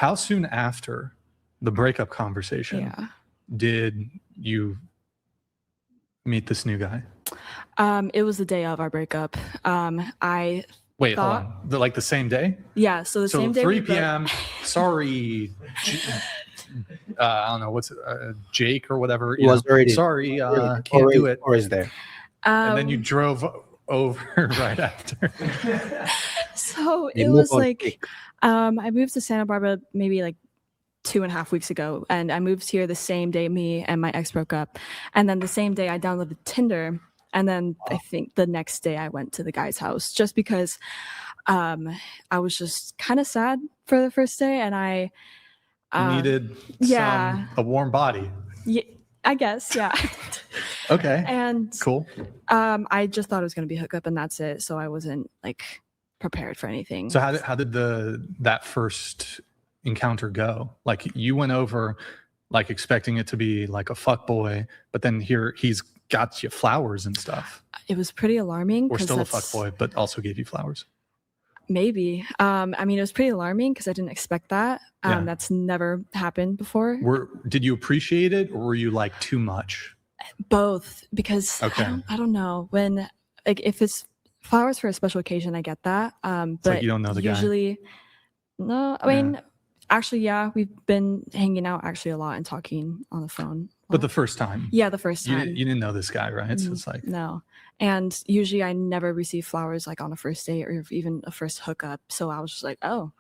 how soon after the breakup conversation did you meet this new guy? It was the day of our breakup. Wait, hold on. Like the same day? Yeah, so the same day. 3 p.m. Sorry, I don't know what's Jake or whatever. It was already. Sorry, can't do it. Or is there? And then you drove over right after. So it was like, I moved to Santa Barbara maybe like 2.5 weeks ago, and I moved here the same day me and my ex broke up, and then the same day I downloaded Tinder, and then I think the next day I went to the guy's house just because I was just kind of sad for the first day, and I needed a warm body. Yeah, I guess, yeah. Okay. And cool. I just thought it was going to be a hookup, and that's it. So I wasn't like prepared for anything. So how did that first encounter go? Like you went over like expecting it to be like a fuck boy, but then here he's got you flowers and stuff. It was pretty alarming. Or still a fuck boy, but also gave you flowers. Maybe. I mean, it was pretty alarming because I didn't expect that. That's never happened before. Did you appreciate it, or were you like too much? Both, because I don't know, when like if it's flowers for a special occasion, I get that. But like you don't know the usually, guy. No, I mean, actually, we've been hanging out actually a lot and talking on the phone. But the first time? Yeah, the first time. You didn't know this guy, right? So it's like no. And usually I never receive flowers like on a first date or even a first hookup. So I was just like, oh,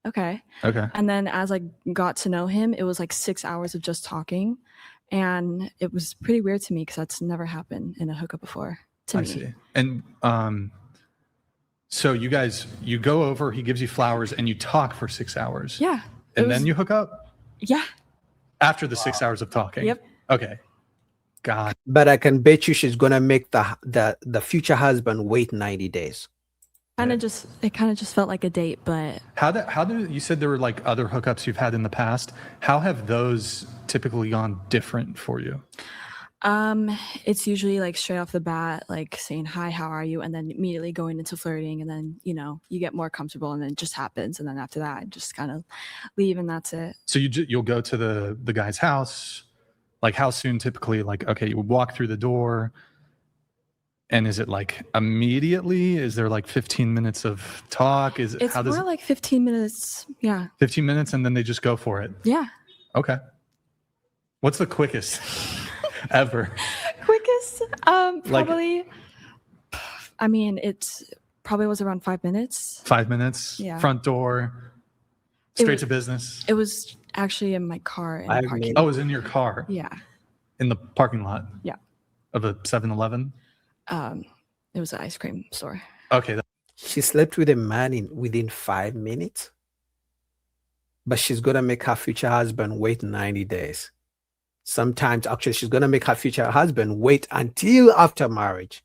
okay. Okay. And then as I got to know him, it was like 6 hours of just talking. And it was pretty weird to me because that's never happened in a hookup before to me. I see. And so you go over, he gives you flowers, and you talk for 6 hours. Yeah. And then you hook up? Yeah. After the 6 hours of talking? Yep. Okay. God. But I can bet you she's gonna make the future husband wait 90 days. It kind of just felt like a date, but how did you said there were like other hookups you've had in the past? How have those typically gone different for you? It's usually like straight off the bat, like saying hi, how are you, and then immediately going into flirting, and then you get more comfortable, and then it just happens, and then after that, I just kind of leave, and that's it. So you'll go to the guy's house. Like how soon typically? Like okay, you walk through the door, and is it like immediately? Is there like 15 minutes of talk? It's more like 15 minutes. Yeah. 15 minutes, and then they just go for it. Yeah. Okay. What's the quickest ever? Quickest? Probably. I mean, it probably was around 5 minutes. 5 minutes. Yeah. Front door. Straight to business. It was actually in my car in the parking lot. Oh, it was in your car? Yeah. In the parking lot? Yeah. Of a 7-Eleven? It was an ice cream store. Okay. She slept with a man within 5 minutes, but she's gonna make her future husband wait 90 days. Sometimes, actually, she's gonna make her future husband wait until after marriage,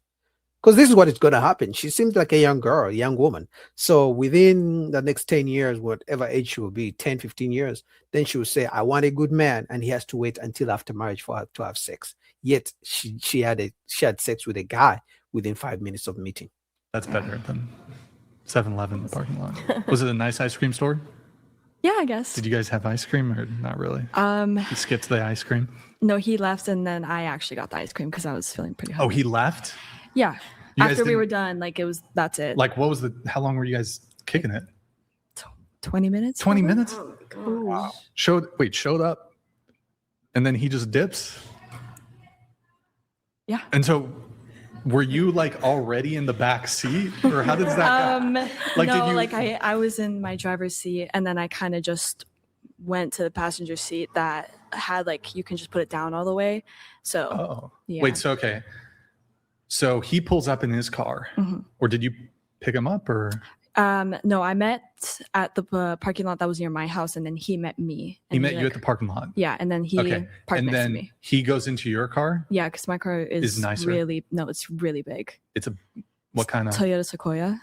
because this is what is gonna happen. She seems like a young girl, a young woman. So within the next 10 years, whatever age she will be, 10, 15 years, then she will say, I want a good man, and he has to wait until after marriage for her to have sex. Yet she had sex with a guy within 5 minutes of meeting. That's better than 7-Eleven parking lot. Was it a nice ice cream store? Yeah, I guess. Did you guys have ice cream or not really? You skipped the ice cream? No, he left, and then I actually got the ice cream because I was feeling pretty hungry. Oh, he left? Yeah. After we were done, like that's it. Like how long were you guys kicking it? 20 minutes. 20 minutes? Oh my gosh. Wow. Showed up, and then he just dips? Yeah. And so were you like already in the back seat, or how does that go? Like, no, like I was in my driver's seat, and then I kind of just went to the passenger seat that had like you can just put it down all the way. So yeah. Wait, so okay. So he pulls up in his car, or did you pick him up, or? No, I met at the parking lot that was near my house, and then he met me. He met you at the parking lot? Yeah, and then he parked next to me. He goes into your car? Yeah, because my car is nicer? It's really big. It's what kind of? Toyota Sequoia.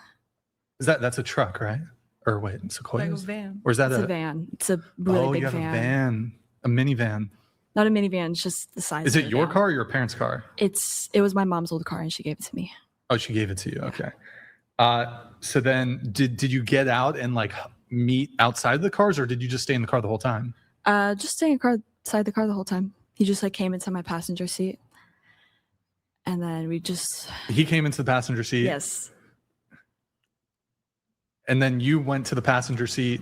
That's a truck, right? Or wait, Sequoia? Like a van. Or is that a van? It's a really big van. Oh, you have a van. A minivan. Not a minivan, it's just the size. Is it your car or your parents' car? It was my mom's old car, and she gave it to me. Oh, she gave it to you. Okay. So then did you get out and like meet outside the cars, or did you just stay in the car the whole time? Just staying inside the car the whole time. He just like came into my passenger seat, and then He came into the passenger seat. Yes. And then you went to the passenger seat.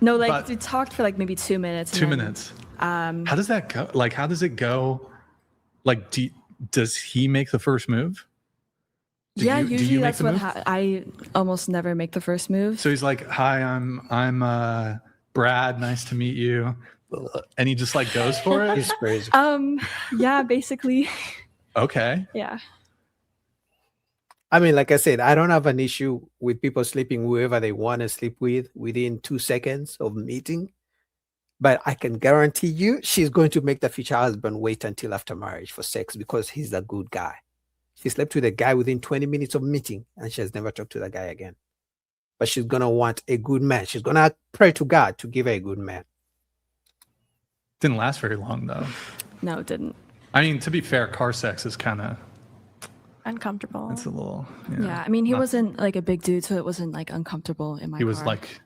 No, like we talked for like maybe 2 minutes. 2 minutes. How does that go? Like, how does it go? Like, does he make the first move? Usually that's what I almost never make the first move. So he's like, "Hi, I'm Brad. Nice to meet you," and he just like goes for it. He's crazy. Yeah, basically. Okay. Yeah. I mean, like I said, I don't have an issue with people sleeping whoever they want to sleep with within 2 seconds of meeting. But I can guarantee you she's going to make the future husband wait until after marriage for sex because he's a good guy. She slept with a guy within 20 minutes of meeting and she has never talked to that guy again. But she's going to want a good man. She's going to pray to God to give her a good man. Didn't last very long, though. No, it didn't. I mean, to be fair, car sex is kind of uncomfortable. It's a little. Yeah, I mean, he wasn't like a big dude, so it wasn't like uncomfortable in my car. He was like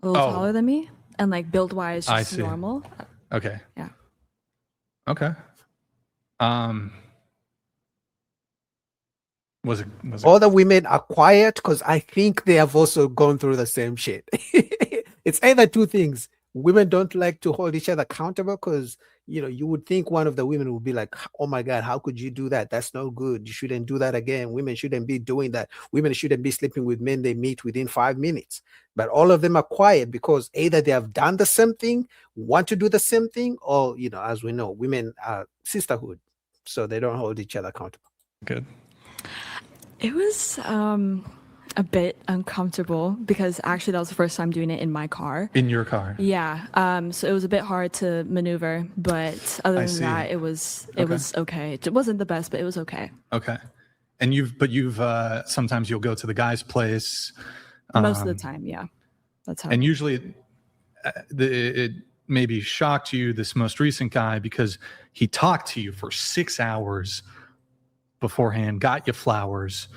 a little taller than me, and like build wise, just normal. Okay. Yeah. Okay. Was it all the women are quiet because I think they have also gone through the same shit. It's either two things. Women don't like to hold each other accountable because, you know, you would think one of the women would be like, oh my God, how could you do that? That's no good. You shouldn't do that again. Women shouldn't be doing that. Women shouldn't be sleeping with men they meet within 5 minutes. But all of them are quiet because either they have done the same thing, want to do the same thing, or, you know, as we know, women are sisterhood. So they don't hold each other accountable. Good. It was a bit uncomfortable because actually that was the first time doing it in my car. In your car? Yeah. So it was a bit hard to maneuver, but other than that, it was okay. It wasn't the best, but it was okay. Okay. And you've sometimes you'll go to the guy's place. Most of the time, yeah. That's how. And usually it maybe shocked you, this most recent guy, because he talked to you for 6 hours beforehand, got you flowers.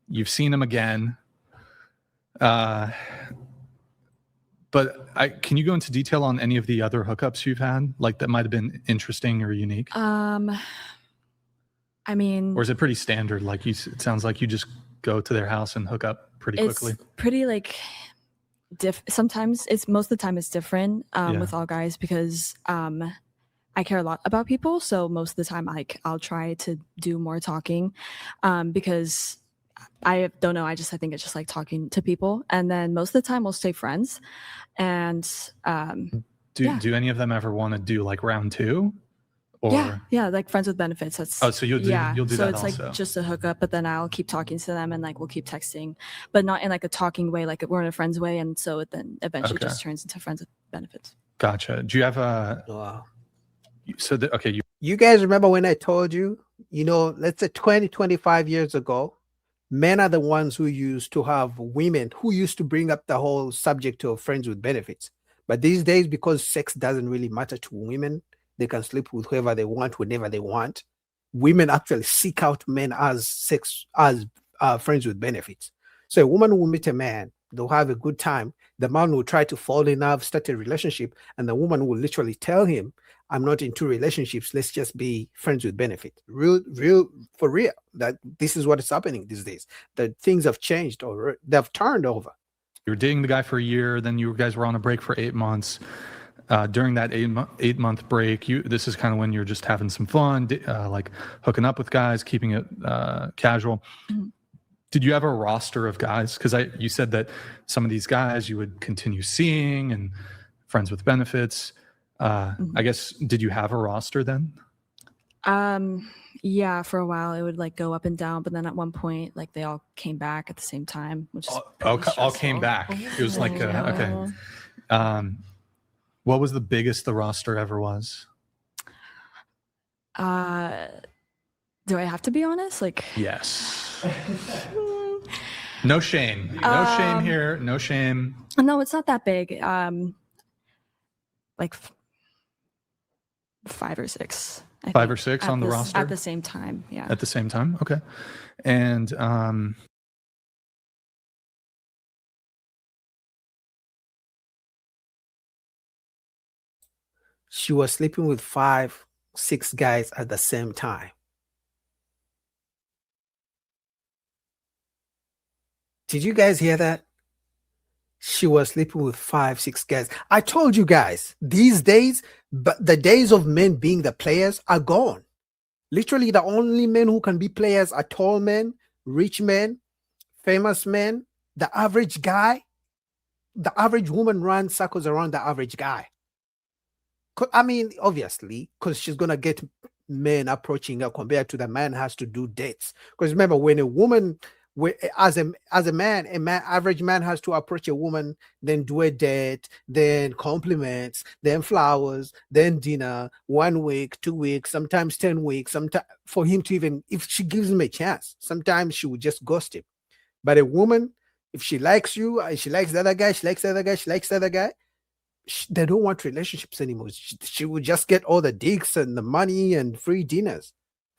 You've seen him again. But can you go into detail on any of the other hookups you've had, like that might have been interesting or unique? I mean, or is it pretty standard? Like it sounds like you just go to their house and hook up pretty quickly. It's pretty like sometimes most of the time it's different with all guys because I care a lot about people, so most of the time I'll try to do more talking because I don't know. I think it's just like talking to people, and then most of the time we'll stay friends. And do any of them ever want to do like round two? Or yeah, like friends with benefits. That's so you'll do that also. So it's like just a hookup, but then I'll keep talking to them and like we'll keep texting, but not in like a talking way. Like we're in a friends way, and so it then eventually just turns into friends with benefits. Gotcha. Do you have a? Wow. So you guys remember when I told you, you know, let's say 20, 25 years ago, men are the ones who used to have women who used to bring up the whole subject of friends with benefits. But these days, because sex doesn't really matter to women, they can sleep with whoever they want, whenever they want. Women actually seek out men as friends with benefits. So a woman will meet a man, they'll have a good time. The man will try to fall in love, start a relationship, and the woman will literally tell him, I'm not into relationships. Let's just be friends with benefit. Real, for real. That this is what is happening these days. That things have changed or they've turned over. You were dating the guy for a year, then you guys were on a break for 8 months. During that 8-month break, this is kind of when you're just having some fun, like hooking up with guys, keeping it casual. Mm-hmm. Did you have a roster of guys? Because you said that some of these guys you would continue seeing and friends with benefits. I guess, did you have a roster then? Yeah, for a while it would like go up and down, but then at one point, like they all came back at the same time, which is all came back. It was like okay. What was the biggest the roster ever was? Do I have to be honest? Like yes. No shame. No shame here. No shame. No, it's not that big. Like 5 or 6. 5 or 6 on the roster at the same time. Yeah. At the same time. Okay. And She was sleeping with 5, 6 guys at the same time. Did you guys hear that? She was sleeping with 5, 6 guys. I told you guys, these days, but the days of men being the players are gone. Literally, the only men who can be players are tall men, rich men, famous men. The average guy, the average woman runs circles around the average guy. I mean, obviously, because she's going to get men approaching her compared to the man has to do dates. Because remember, when a woman, as a man, average man has to approach a woman, then do a date, then compliments, then flowers, then dinner, 1 week, 2 weeks, sometimes 10 weeks, sometimes for him to even, if she gives him a chance, sometimes she would just ghost him. But a woman, if she likes you, and she likes the other guy, she likes the other guy, she likes the other guy, they don't want relationships anymore. She would just get all the digs and the money and free dinners.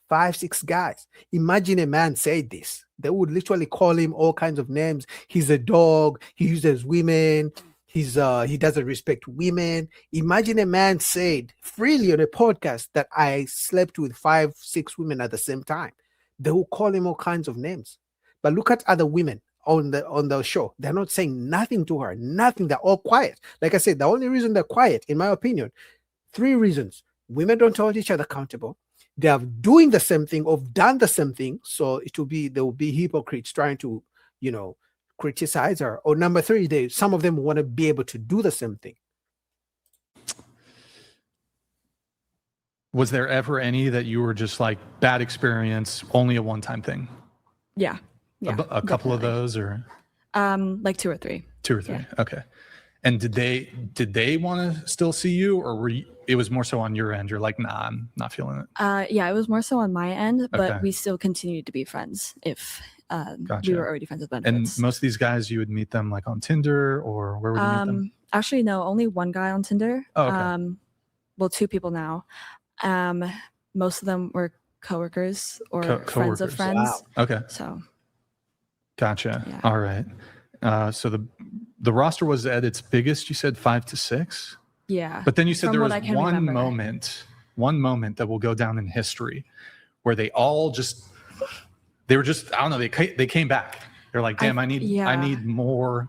5, 6 guys. Imagine a man said this. They would literally call him all kinds of names. He's a dog. He uses women. He doesn't respect women. Imagine a man said freely on a podcast that I slept with 5, 6 women at the same time. They will call him all kinds of names. But look at other women on the show. They're not saying nothing to her. Nothing. They're all quiet. Like I said, the only reason they're quiet, in my opinion, 3 reasons. Women don't hold each other accountable. They are doing the same thing or done the same thing. So there will be hypocrites trying to, criticize her. Or number 3, some of them want to be able to do the same thing. Was there ever any that you were just like bad experience, only a one-time thing? Yeah. A couple of those, or like 2 or 3. 2 or 3. Yeah. Okay. And did they want to still see you, or it was more so on your end? You're like, nah, I'm not feeling it. Yeah, it was more so on my end, but Okay. we still continued to be friends if Gotcha. we were already friends with benefits. And most of these guys, you would meet them like on Tinder, or where would you meet them? Actually, no, only one guy on Tinder. Oh, okay. Well, 2 people now. Most of them were coworkers or friends of Coworkers. friends. Wow. Okay. So Gotcha. Yeah. All right. So the roster was at its biggest, you said 5 to 6, yeah. but then you said From there what was I can one remember. moment that will go down in history where they all they were just, I don't know, they came back. They're like, damn, I need more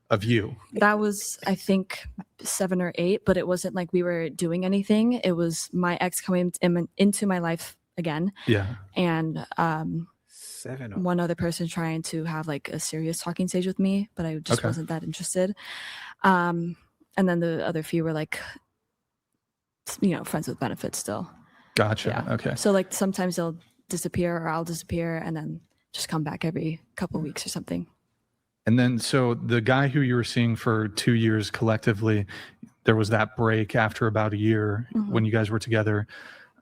of you. That was, I think, 7 or 8, but it wasn't like we were doing anything. It was my ex coming into my life again, Yeah. and 7 or one other person trying to have like a serious talking stage with me, but I just Okay. wasn't that interested. And then the other few were like, friends with benefits still. Gotcha. Yeah. Okay. So like sometimes they'll disappear or I'll disappear and then just come back every couple weeks or something. And then, so the guy who you were seeing for 2 years collectively, there was that break after about a year when you guys were together.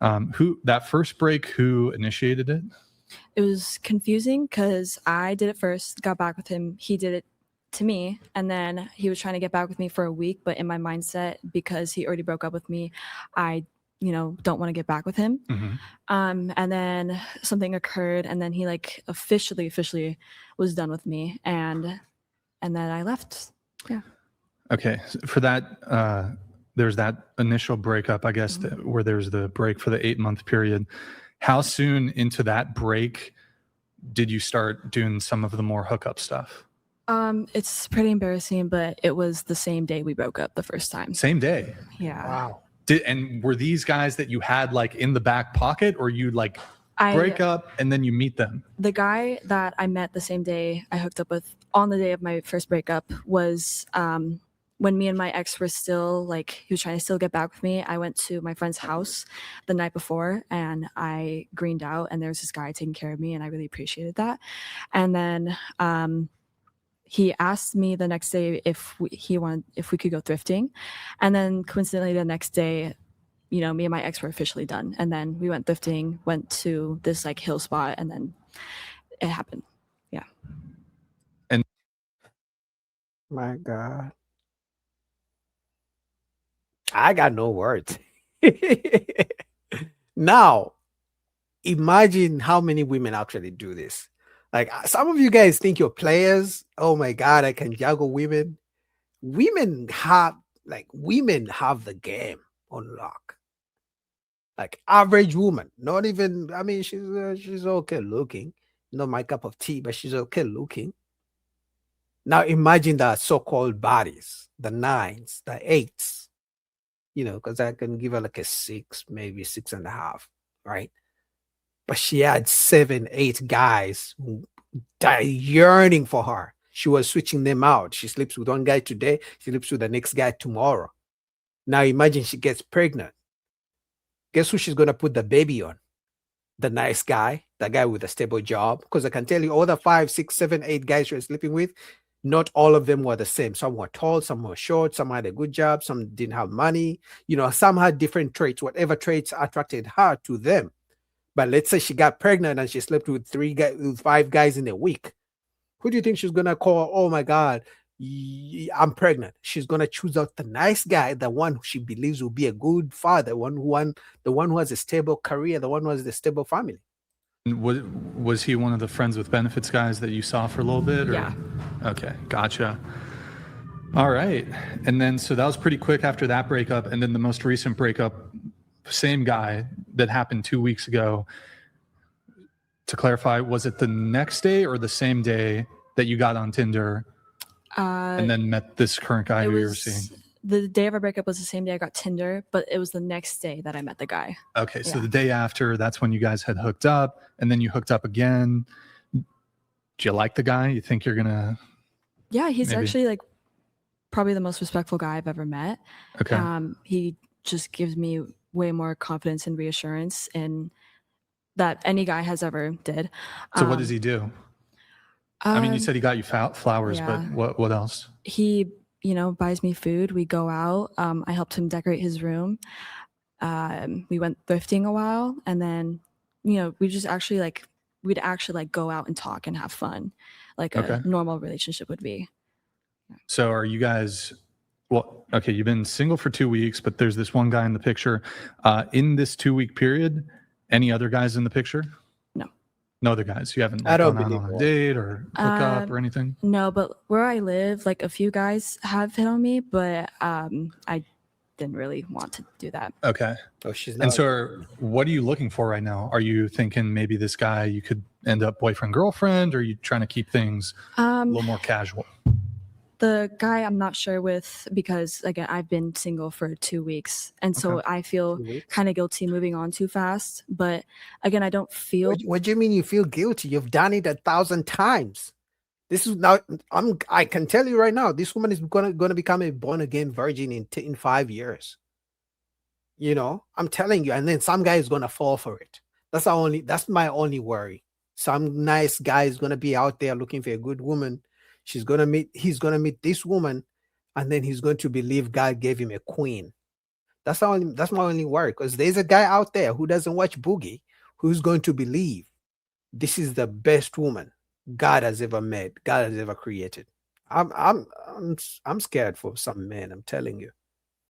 That first break, who initiated it? It was confusing because I did it first, got back with him. He did it to me, and then he was trying to get back with me for a week. But in my mindset, because he already broke up with me, I, don't want to get back with him. Mm-hmm. And then something occurred, and then he like officially was done with me, and then I left. Yeah. Okay. For that, there's that initial breakup, I guess, where there's the break for the 8-month period. How soon into that break did you start doing some of the more hookup stuff? It's pretty embarrassing, but it was the same day we broke up the first time. Same day. Yeah. wow. And were these guys that you had like in the back pocket, or you like break up and then you meet them? The guy that I met the same day I hooked up with on the day of my first breakup was when me and my ex were still like, he was trying to still get back with me. I went to my friend's house the night before and I greened out, and there was this guy taking care of me, and I really appreciated that. And then he asked me the next day if we could go thrifting, and then coincidentally the next day, me and my ex were officially done, and then we went thrifting, went to this like hill spot, and then it happened. Yeah. And My God. I got no words. Now, imagine how many women actually do this. Like, some of you guys think you're players. Oh my God, I can juggle women. Women have the game. on lock. Like average woman, not even. I mean, she's okay looking. Not my cup of tea, but she's okay looking. Now imagine the so-called bodies, the 9s, the 8s. You know, because I can give her like a 6, maybe 6.5, right? But she had 7, 8 guys who die yearning for her. She was switching them out. She sleeps with one guy today, she sleeps with the next guy tomorrow. Now imagine she gets pregnant. Guess who she's gonna put the baby on? The nice guy, the guy with a stable job. Because I can tell you, all the 5, 6, 7, 8 guys she was sleeping with, not all of them were the same. Some were tall, some were short, some had a good job, some didn't have money. You know, some had different traits, whatever traits attracted her to them. But let's say she got pregnant and she slept with 5 guys in a week. Who do you think she's gonna call? Oh my God, I'm pregnant. She's gonna choose out the nice guy, the one who she believes will be a good father, the one who has a stable career, the one who has a stable family. Was he one of the friends with benefits guys that you saw for a little bit? Or? Yeah. Okay, gotcha. All right. And then, so that was pretty quick after that breakup. And then the most recent breakup, same guy that happened 2 weeks ago. To clarify, was it the next day or the same day that you got on Tinder and then met this current guy who you were seeing? The day of our breakup was the same day I got Tinder, but it was the next day that I met the guy. Okay, so the day after, that's when you guys had hooked up, and then you hooked up again. Do you like the guy? You think you're gonna? Yeah, he's maybe? actually like probably the most respectful guy I've ever met. Okay. He just gives me way more confidence and reassurance in that any guy has ever did. So what does he do? I mean, you said he got you flowers, yeah. but what else? He, you know, buys me food. We go out. I helped him decorate his room. We went thrifting a while, and then, you know, we'd actually go out and talk and have fun, like a normal relationship would be. So are you guys? Well, okay, you've been single for 2 weeks, but there's this one guy in the picture. In this 2-week period, any other guys in the picture? No other guys. You haven't gone out on a date or hook up or anything? No, but where I live, like a few guys have hit on me, but I didn't really want to do that. Okay. Oh, she's not. And so what are you looking for right now? Are you thinking maybe this guy you could end up boyfriend, girlfriend, or are you trying to keep things a little more casual? The guy I'm not sure with, because again, I've been single for 2 weeks. And so I feel kind of guilty moving on too fast. But again, I don't feel. What do you mean you feel guilty? You've done it 1,000 times. This is now, I can tell you right now, this woman is gonna become a born again virgin in 5 years. You know, I'm telling you, and then some guy is gonna fall for it. That's my only worry. Some nice guy is gonna be out there looking for a good woman. He's gonna meet this woman, and then he's going to believe God gave him a queen. That's my only worry, because there's a guy out there who doesn't watch Boogie who's going to believe this is the best woman God has ever made, God has ever created. I'm scared for some men, I'm telling you.